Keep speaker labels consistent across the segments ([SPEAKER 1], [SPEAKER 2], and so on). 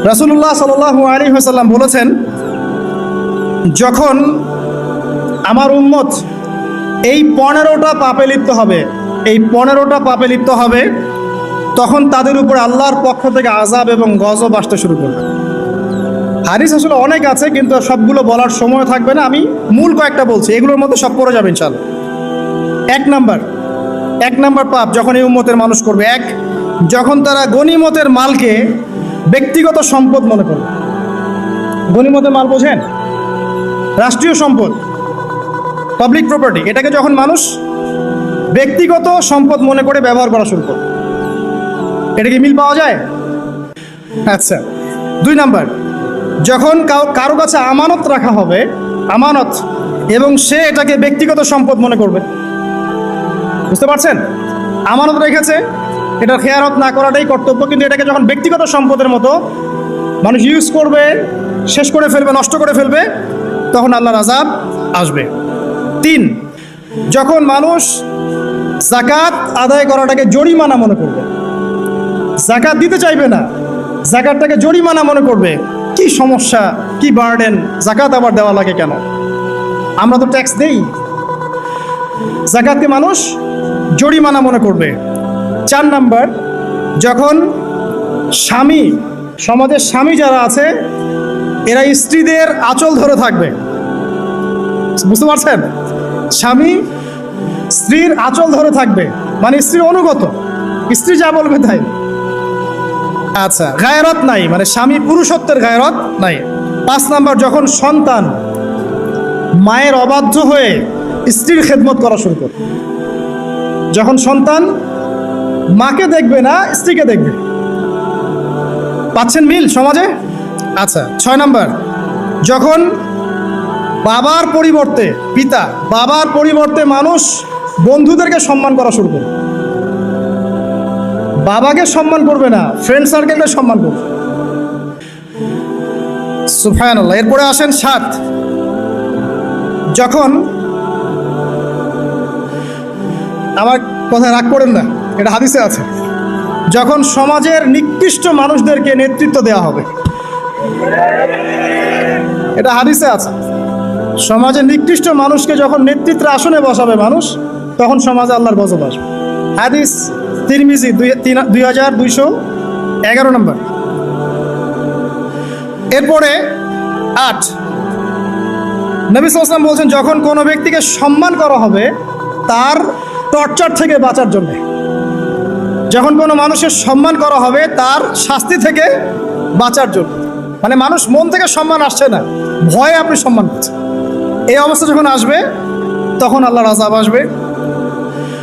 [SPEAKER 1] রাসূলুল্লাহ সাল্লাল্লাহু আলাইহি ওয়াসাল্লাম বলেছেন, যখন আমার উম্মত এই 15টা পাপে লিপ্ত হবে, এই 15টা পাপে লিপ্ত হবে, তখন তাদের উপর আল্লাহর পক্ষ থেকে আযাব এবং গজব আসতে শুরু করবে। হাদিস আসলে অনেক আছে, কিন্তু সবগুলো বলার সময় থাকবে না। আমি মূল কয়েকটা বলছি, এগুলোর মধ্যে সব পড়ে যাবে ইনশাআল্লাহ। এক নাম্বার পাপ যখন এই উম্মতের মানুষ করবে, যখন তারা গনিমতের মালকে ব্যক্তিগত সম্পদ মনে করবে। গনিমতের মাল বোঝেন? রাষ্ট্রীয় সম্পদ, পাবলিক প্রপার্টি, এটাকে যখন মানুষ ব্যক্তিগত সম্পদ মনে করে ব্যবহার করা শুরু করবে। এটা কি মিল পাওয়া যায়? আচ্ছা। 2 নাম্বার, যখন কারো কাছে আমানত রাখা হবে, আমানত, এবং সে এটাকে ব্যক্তিগত সম্পদ মনে করবে। বুঝতে পারছেন? আমানত রেখেছে, এটা খেয়ানত না করাটাই কর্তব্য, কিন্তু এটাকে যখন ব্যক্তিগত সম্পদের মতো মানুষ ইউজ করবে, শেষ করে ফেলবে, নষ্ট করে ফেলবে, তখন আল্লাহর আযাব আসবে। 3, যখন মানুষ যাকাত আদায় করাটাকে জরিমানা মনে করবে, যাকাত দিতে চাইবে না, যাকাতটাকে জরিমানা মনে করবে। কি সমস্যা, কি বার্ডেন, যাকাত আবার দেওয়া লাগে কেন? আমরা তো ট্যাক্স দেই। যাকাতকে মানুষ জরিমানা মনে করবে। 4 নাম্বার, যখন স্বামী, সমাজের স্বামী যারা আছে, এরা স্ত্রীদের আঁচল ধরে থাকবে। বুঝতে পারছেন? স্বামী স্ত্রীর আঁচল ধরে থাকবে, মানে স্ত্রীর অনুগত, স্ত্রী যা বলবে তাই। আচ্ছা, গায়রত নাই, মানে স্বামী পুরুষত্বের গায়রত নাই। 5 নাম্বার, যখন সন্তান মায়ের অবাধ্য হয়ে স্ত্রীর খেদমত করা শুরু করবে। যখন সন্তান মাকে দেখবে না, স্ত্রীকে দেখবে। পাচ্ছেন মিল সমাজে? আচ্ছা। 6 নাম্বার, যখন বাবার পরিবর্তে, বাবার পরিবর্তে মানুষ বন্ধুদেরকে সম্মান করা শুরু করবে। বাবাকে সম্মান করবে না, ফ্রেন্ড সার্কেলকে সম্মান করবে। সুবহানাল্লাহ। এরপরে আসেন 7, যখন, আমার কথা রাগ করেন না, এটা হাদিসে আছে, যখন সমাজের নিকৃষ্ট মানুষদেরকে নেতৃত্ব দেওয়া হবে। এটা হাদিসে আছে। সমাজের নিকৃষ্ট মানুষকে যখন নেতৃত্বের আসনে বসাবে মানুষ, তখন সমাজে আল্লাহর গজব আসবে। হাদিস তিরমিজি 2211 নম্বর। এরপরে 8, নবী সাল্লাল্লাহু আলাইহি ওয়াসাল্লাম বলছেন, যখন কোনো ব্যক্তিকে সম্মান করা হবে তার টর্চার থেকে বাঁচার জন্য। যখন কোনো মানুষের সম্মান করা হবে তার শাস্তি থেকে বাঁচার জন্য, মানে মানুষ মন থেকে সম্মান আসছে না, ভয়ে আপনি সম্মান করছেন। এই অবস্থা যখন আসবে, তখন আল্লাহর আযাব আসবে।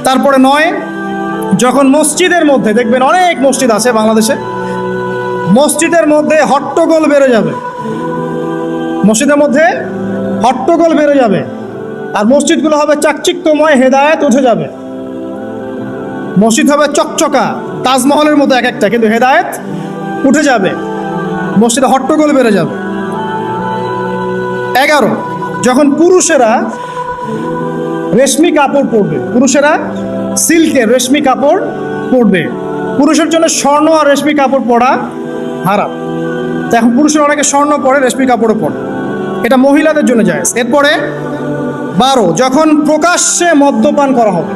[SPEAKER 1] তারপরে 9, যখন মসজিদের মধ্যে, দেখবেন অনেক মসজিদ আছে বাংলাদেশে, মসজিদের মধ্যে হট্টগোল বেড়ে যাবে। মসজিদের মধ্যে হট্টগোল বেড়ে যাবে, আর মসজিদগুলো হবে চাকচিক্যময়, হেদায়েত উঠে যাবে। মসজিদ হবে চকচকা, তাজমহলের মতো এক একটা, কিন্তু হেদায়েত উঠে যাবে, মসজিদে হট্টগোল বেড়ে যাবে। 11, যখন পুরুষেরা রেশমি কাপড় পরবে, পুরুষেরা সিল্কের রেশমি কাপড় পরবে। পুরুষের জন্য স্বর্ণ আর রেশমি কাপড় পরা হারাম। এখন পুরুষের অনেকে স্বর্ণ পরে, রেশমি কাপড়ও পরে, এটা মহিলাদের জন্য জায়েজ। এরপরে 12, যখন প্রকাশ্যে মদ্যপান করা হবে,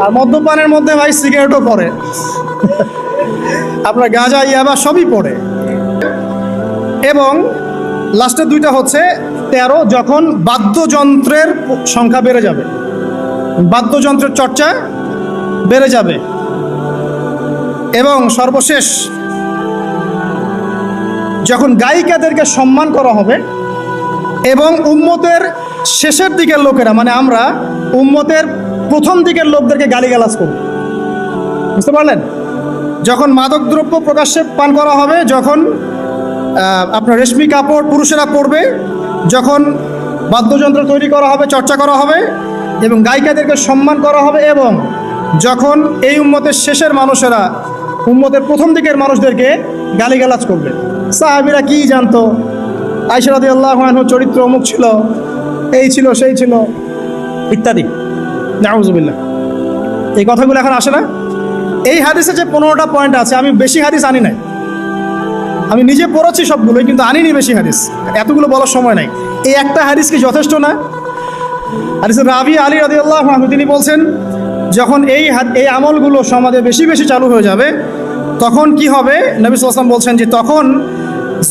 [SPEAKER 1] আর মদ্যপানের মধ্যে ভাই সিগারেটও পড়ে, আপনার গাঁজা, ইয়াবা সবই পড়ে। এবং লাস্টের 2টা হচ্ছে 13, যখন বাদ্যযন্ত্রের সংখ্যা বেড়ে যাবে, বাদ্যযন্ত্রের চর্চা বেড়ে যাবে। এবং সর্বশেষ, যখন গায়িকাদেরকে সম্মান করা হবে, এবং উম্মতের শেষের দিকের লোকেরা, মানে আমরা উম্মতের প্রথম দিকের লোকদেরকে গালিগালাজ করব। বুঝতে পারলেন? যখন মাদকদ্রব্য প্রকাশ্যে পান করা হবে, যখন আপনার রেশমি কাপড় পুরুষেরা পরবে, যখন বাদ্যযন্ত্র তৈরি করা হবে, চর্চা করা হবে, এবং গায়িকাদেরকে সম্মান করা হবে, এবং যখন এই উম্মতের শেষের মানুষেরা উম্মতের প্রথম দিকের মানুষদেরকে গালিগালাজ করবে। সাহাবীরা কি জানতো? আয়েশা রাদিয়াল্লাহু আনহার চরিত্র অমুক ছিল, এই ছিল, সেই ছিল, ইত্যাদি। নাউযুবিল্লাহ। এই কথাগুলো এখন আসে না। এই হাদিসে যে 15টা পয়েন্ট আছে, আমি বেশি হাদিস আনি নাই, আমি নিজে পড়েছি সবগুলোই, কিন্তু আনিনি বেশি হাদিস, এতগুলো বলার সময় নাই। এই একটা হাদিস কি যথেষ্ট না? হাদিসের রাবি আলী রাদিয়াল্লাহু আনহু তিনি বলছেন, যখন এই আমলগুলো সমাজে বেশি বেশি চালু হয়ে যাবে, তখন কি হবে? নবী সাল্লাল্লাহু আলাইহি ওয়াসাল্লাম বলছেন যে তখন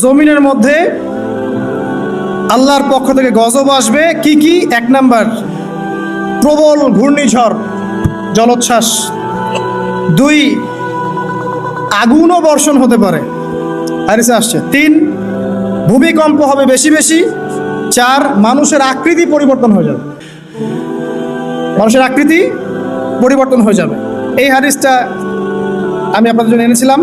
[SPEAKER 1] জমিনের মধ্যে আল্লাহর পক্ষ থেকে গজব আসবে। কি কি? 1 নাম্বার, প্রবল ঘূর্ণিঝড়, জলোচ্ছ্বাস। 2, আগুনও বর্ষণ হতে পারে, হাদিসে আসছে। 3, ভূমিকম্প হবে বেশি বেশি। 4, মানুষের আকৃতি পরিবর্তন হয়ে যাবে, মানুষের আকৃতি পরিবর্তন হয়ে যাবে। এই হাদিসটা আমি আপনাদের জন্য এনেছিলাম।